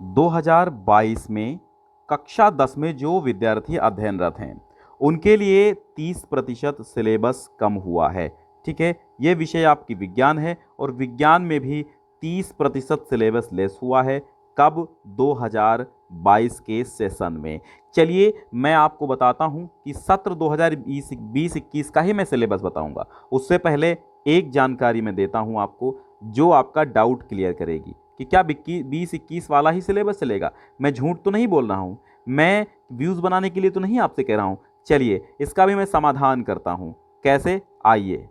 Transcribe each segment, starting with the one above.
2022 में कक्षा 10 में जो विद्यार्थी अध्ययनरत हैं उनके लिए 30% सिलेबस कम हुआ है। ठीक है, ये विषय आपकी विज्ञान है और विज्ञान में भी 30% सिलेबस लेस हुआ है। कब? 2022 के सेशन में। चलिए मैं आपको बताता हूं कि सत्र 2020-21 का ही मैं सिलेबस बताऊंगा। उससे पहले एक जानकारी मैं देता हूं आपको जो आपका डाउट क्लियर करेगी कि क्या 20-21 वाला ही सिलेबस चलेगा। मैं झूठ तो नहीं बोल रहा हूं, मैं व्यूज बनाने के लिए तो नहीं आपसे कह रहा हूं। चलिए इसका भी मैं समाधान करता हूं। कैसे? आइए।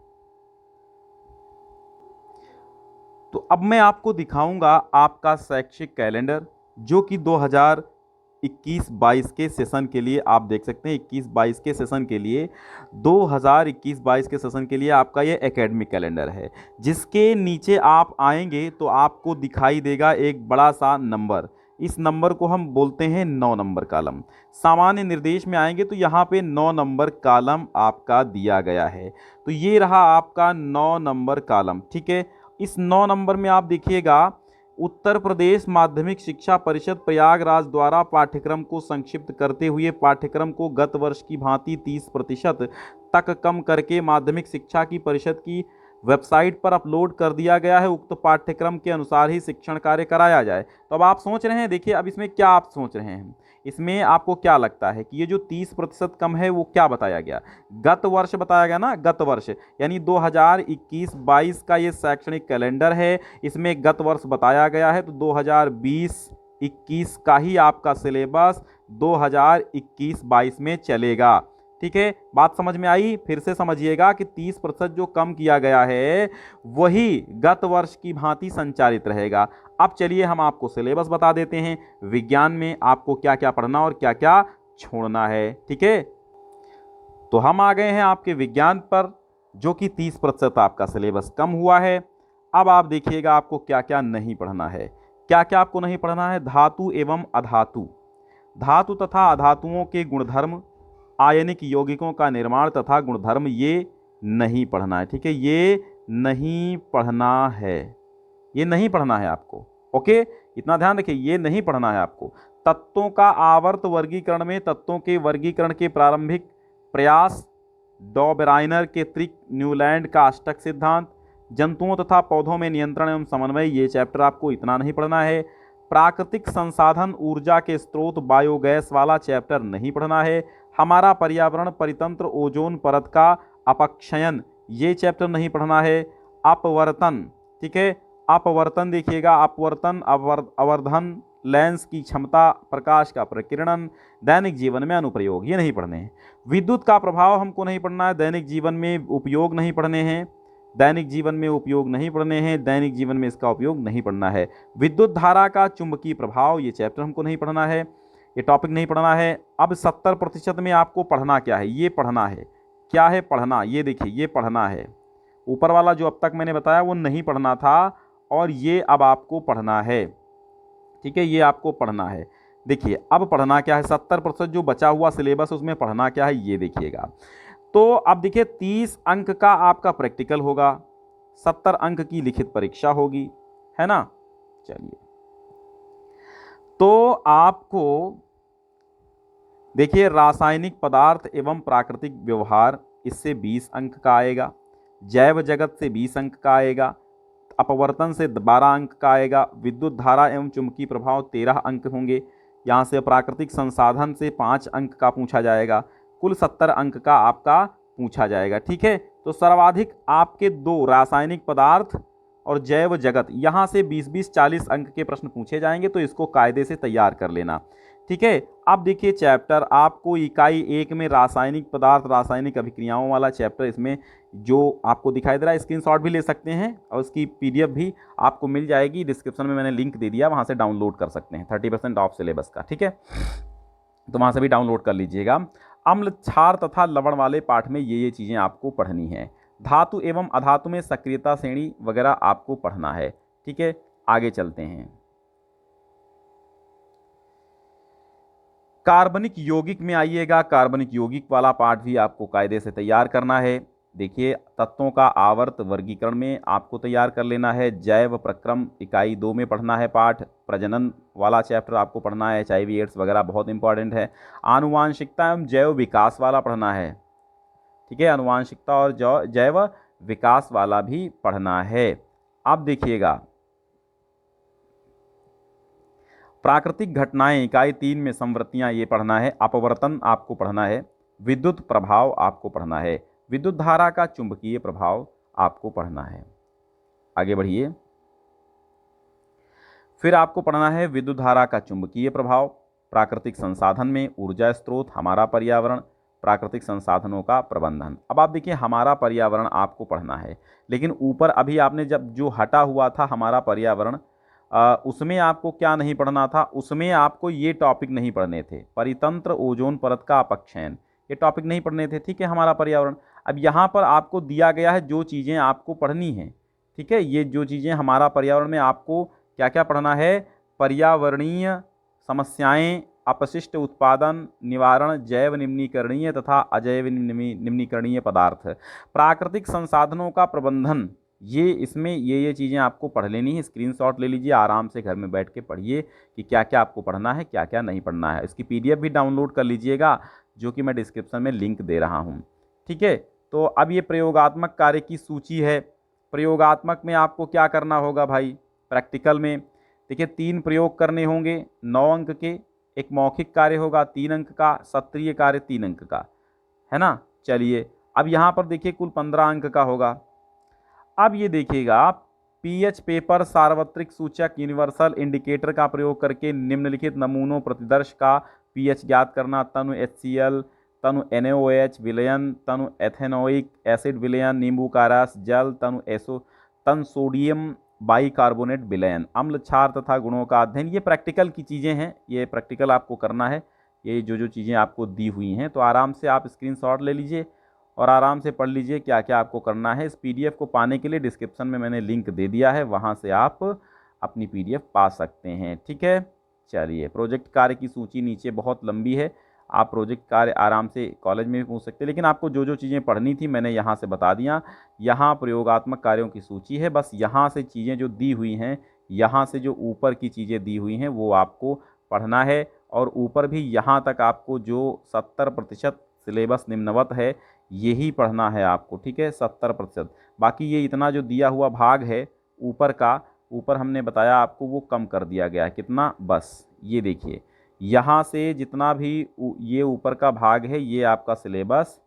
तो अब मैं आपको दिखाऊंगा आपका शैक्षिक कैलेंडर जो कि 2021-22 के सेशन के लिए आप देख सकते हैं। 21-22 के सेशन के लिए 2021-22 के सेशन के लिए आपका ये एकेडमिक कैलेंडर है, जिसके नीचे आप आएंगे तो आपको दिखाई देगा एक बड़ा सा नंबर। इस नंबर को हम बोलते हैं 9 नंबर कॉलम। सामान्य निर्देश में आएंगे तो यहाँ पे 9 नंबर कॉलम आपका दिया गया है। तो ये रहा आपका 9 नंबर कॉलम। ठीक है, इस 9 नंबर में आप देखिएगा उत्तर प्रदेश माध्यमिक शिक्षा परिषद प्रयागराज द्वारा पाठ्यक्रम को संक्षिप्त करते हुए पाठ्यक्रम को गत वर्ष की भांति 30% तक कम करके माध्यमिक शिक्षा की परिषद की वेबसाइट पर अपलोड कर दिया गया है। उक्त पाठ्यक्रम के अनुसार ही शिक्षण कार्य कराया जाए। तो अब आप सोच रहे हैं, देखिए अब इसमें क्या आप सोच रहे हैं, इसमें आपको क्या लगता है कि ये जो 30% कम है वो क्या बताया गया? गत वर्ष बताया गया ना, गत वर्ष यानी 2021-22 का ये शैक्षणिक कैलेंडर है, इसमें गत वर्ष बताया गया है। तो 2020-21 का ही आपका सिलेबस 2021-22 में चलेगा। ठीक है, बात समझ में आई? फिर से समझिएगा कि 30% जो कम किया गया है वही गत वर्ष की भांति संचालित रहेगा। अब चलिए हम आपको सिलेबस बता देते हैं, विज्ञान में आपको क्या क्या पढ़ना और क्या क्या छोड़ना है। ठीक है, तो हम आ गए हैं आपके विज्ञान पर जो कि 30% आपका सिलेबस कम हुआ है। अब आप देखिएगा आपको क्या क्या नहीं पढ़ना है। क्या क्या आपको नहीं पढ़ना है? धातु एवं अधातु, धातु तथा अधातुओं के गुणधर्म, आयनिक यौगिकों का निर्माण तथा गुणधर्म, ये नहीं पढ़ना है। ठीक है, ये नहीं पढ़ना है, ये नहीं पढ़ना है आपको। ओके, इतना ध्यान रखिए, ये नहीं पढ़ना है आपको। तत्वों का आवर्त वर्गीकरण में तत्वों के वर्गीकरण के प्रारंभिक प्रयास, डॉबराइनर के त्रिक न्यूलैंड का अष्टक सिद्धांत, जंतुओं तथा पौधों में नियंत्रण एवं समन्वय, ये चैप्टर आपको इतना नहीं पढ़ना है। प्राकृतिक संसाधन ऊर्जा के स्रोत बायोगैस वाला चैप्टर नहीं पढ़ना है। हमारा पर्यावरण परितंत्र, ओजोन परत का अपक्षयन, ये चैप्टर नहीं पढ़ना है। अपवर्तन, ठीक है, अपवर्तन देखिएगा, अपवर्तन, अवर्धन, लेंस की क्षमता, प्रकाश का प्रकीर्णन, दैनिक जीवन में अनुप्रयोग, ये नहीं पढ़ने हैं। विद्युत का प्रभाव हमको नहीं पढ़ना है, दैनिक जीवन में उपयोग नहीं पढ़ने हैं, दैनिक जीवन में उपयोग नहीं पढ़ने हैं, दैनिक जीवन में इसका उपयोग नहीं पढ़ना है। विद्युत धारा का चुंबकीय प्रभाव, ये चैप्टर हमको नहीं पढ़ना है, ये टॉपिक नहीं पढ़ना है। अब 70% में आपको पढ़ना क्या है? ये पढ़ना है। क्या है पढ़ना? ये देखिए, ये पढ़ना है। ऊपर वाला जो अब तक मैंने बताया वो नहीं पढ़ना था और ये अब आपको पढ़ना है। ठीक है, ये आपको पढ़ना है। देखिए अब पढ़ना क्या है, 70% जो बचा हुआ सिलेबस उसमें पढ़ना क्या है ये देखिएगा। तो अब देखिए 30 अंक का आपका प्रैक्टिकल होगा, 70 अंक की लिखित परीक्षा होगी, है ना। चलिए, तो आपको देखिए रासायनिक पदार्थ एवं प्राकृतिक व्यवहार, इससे 20 अंक का आएगा। जैव जगत से 20 अंक का आएगा। अपवर्तन से 12 अंक का आएगा। विद्युत धारा एवं चुंबकीय प्रभाव 13 अंक होंगे। यहाँ से प्राकृतिक संसाधन से 5 अंक का पूछा जाएगा। कुल 70 अंक का आपका पूछा जाएगा। ठीक है, तो सर्वाधिक आपके दो रासायनिक पदार्थ और जैव जगत, यहाँ से 20-40 अंक के प्रश्न पूछे जाएंगे, तो इसको कायदे से तैयार कर लेना। ठीक है, अब देखिए चैप्टर आपको इकाई 1 में रासायनिक पदार्थ रासायनिक अभिक्रियाओं वाला चैप्टर, इसमें जो आपको दिखाई दे रहा है स्क्रीनशॉट भी ले सकते हैं और उसकी पीडीएफ भी आपको मिल जाएगी। डिस्क्रिप्शन में मैंने लिंक दे दिया, वहाँ से डाउनलोड कर सकते हैं, 30% ऑफ सिलेबस का। ठीक है, तो वहाँ से भी डाउनलोड कर लीजिएगा। अम्ल, क्षार तथा लवण वाले पाठ में ये चीज़ें आपको पढ़नी है। धातु एवं अधातु में सक्रियता श्रेणी वगैरह आपको पढ़ना है। ठीक है, आगे चलते हैं। कार्बनिक यौगिक में आइएगा, कार्बनिक यौगिक वाला पार्ट भी आपको कायदे से तैयार करना है। देखिए तत्वों का आवर्त वर्गीकरण में आपको तैयार कर लेना है। जैव प्रक्रम इकाई 2 में पढ़ना है पाठ। प्रजनन वाला चैप्टर आपको पढ़ना है, HIV एड्स वगैरह बहुत इंपॉर्टेंट है। आनुवांशिकता एवं जैव विकास वाला पढ़ना है, ठीक है, आनुवांशिकता और जैव विकास वाला भी पढ़ना है। अब देखिएगा प्राकृतिक घटनाएं इकाई 3 में संवृत्तियां ये पढ़ना है। अपवर्तन आपको पढ़ना है। विद्युत प्रभाव आपको पढ़ना है। विद्युत धारा का चुंबकीय प्रभाव आपको पढ़ना है। आगे बढ़िए। फिर आपको पढ़ना है विद्युत धारा का चुंबकीय प्रभाव, प्राकृतिक संसाधन में ऊर्जा स्रोत, हमारा पर्यावरण, प्राकृतिक संसाधनों का प्रबंधन। अब आप देखिए हमारा पर्यावरण आपको पढ़ना है, लेकिन ऊपर अभी आपने जब जो हटा हुआ था हमारा पर्यावरण, उसमें आपको क्या नहीं पढ़ना था, उसमें आपको ये टॉपिक नहीं पढ़ने थे। परितंत्र, ओजोन परत का अपक्षयन, ये टॉपिक नहीं पढ़ने थे, ठीक है, हमारा पर्यावरण। अब यहाँ पर आपको दिया गया है जो चीज़ें आपको पढ़नी हैं, ठीक है, ये जो चीज़ें हमारा पर्यावरण में आपको क्या क्या पढ़ना है, पर्यावरणीय समस्याएं, अपशिष्ट उत्पादन निवारण, जैव निम्नीकरणीय तथा अजैव निम्नीकरणीय पदार्थ, प्राकृतिक संसाधनों का प्रबंधन, ये इसमें ये चीज़ें आपको पढ़ लेनी है। स्क्रीनशॉट ले लीजिए, आराम से घर में बैठ के पढ़िए कि क्या क्या आपको पढ़ना है, क्या क्या नहीं पढ़ना है। इसकी PDF भी डाउनलोड कर लीजिएगा, जो कि मैं डिस्क्रिप्शन में लिंक दे रहा हूँ, ठीक है। तो अब ये प्रयोगात्मक कार्य की सूची है। प्रयोगात्मक में आपको क्या करना होगा भाई, प्रैक्टिकल में देखिए 3 प्रयोग करने होंगे 9 अंक के। एक मौखिक कार्य होगा 3 अंक का, सत्रीय कार्य 3 अंक का, है ना। चलिए अब यहाँ पर देखिए कुल 15 अंक का होगा। अब ये देखिएगा पीएच पेपर सार्वत्रिक सूचक यूनिवर्सल इंडिकेटर का प्रयोग करके निम्नलिखित नमूनों प्रतिदर्श का पीएच ज्ञात करना। तनु HCl, तनु NaOH विलयन, तनु एथेनोइक एसिड विलयन, नींबू का रस, जल, तन सोडियम बाइकार्बोनेट विलयन, अम्ल क्षार तथा गुणों का अध्ययन। ये प्रैक्टिकल की चीज़ें हैं, ये प्रैक्टिकल आपको करना है। ये जो चीज़ें आपको दी हुई हैं तो आराम से आप स्क्रीनशॉट ले लीजिए और आराम से पढ़ लीजिए क्या क्या आपको करना है। इस PDF को पाने के लिए डिस्क्रिप्शन में मैंने लिंक दे दिया है, वहाँ से आप अपनी PDF पा सकते हैं, ठीक है। चलिए प्रोजेक्ट कार्य की सूची नीचे बहुत लंबी है, आप प्रोजेक्ट कार्य आराम से कॉलेज में भी पूछ सकते हैं, लेकिन आपको जो चीज़ें पढ़नी थी मैंने यहाँ से बता दिया। यहाँ प्रयोगात्मक कार्यों की सूची है, बस यहाँ से चीज़ें जो दी हुई हैं, यहाँ से जो ऊपर की चीज़ें दी हुई हैं वो आपको पढ़ना है। और ऊपर भी यहाँ तक आपको जो 70% सिलेबस निम्नवत है यही पढ़ना है आपको, ठीक है, 70%। बाकी ये इतना जो दिया हुआ भाग है ऊपर का, ऊपर हमने बताया आपको वो कम कर दिया गया है। कितना, बस ये देखिए यहाँ से जितना भी ये ऊपर का भाग है ये आपका सिलेबस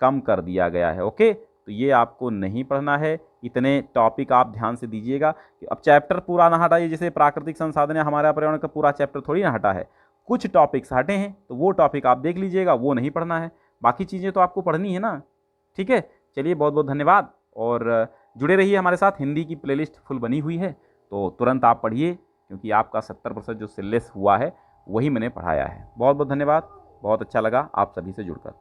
कम कर दिया गया है, ओके। तो ये आपको नहीं पढ़ना है, इतने टॉपिक आप ध्यान से दीजिएगा। अब चैप्टर पूरा ना हटाइए, जैसे प्राकृतिक संसाधन है हमारा पर्यावरण का पूरा चैप्टर थोड़ी ना हटा है, कुछ टॉपिक्स हटे हैं तो वो टॉपिक आप देख लीजिएगा, वो नहीं पढ़ना है, बाकी चीज़ें तो आपको पढ़नी है ना, ठीक है। चलिए बहुत बहुत धन्यवाद और जुड़े रहिए हमारे साथ। हिंदी की प्लेलिस्ट फुल बनी हुई है तो तुरंत आप पढ़िए, क्योंकि आपका 70% जो सिलेबस हुआ है वही मैंने पढ़ाया है। बहुत बहुत धन्यवाद, बहुत अच्छा लगा आप सभी से जुड़कर।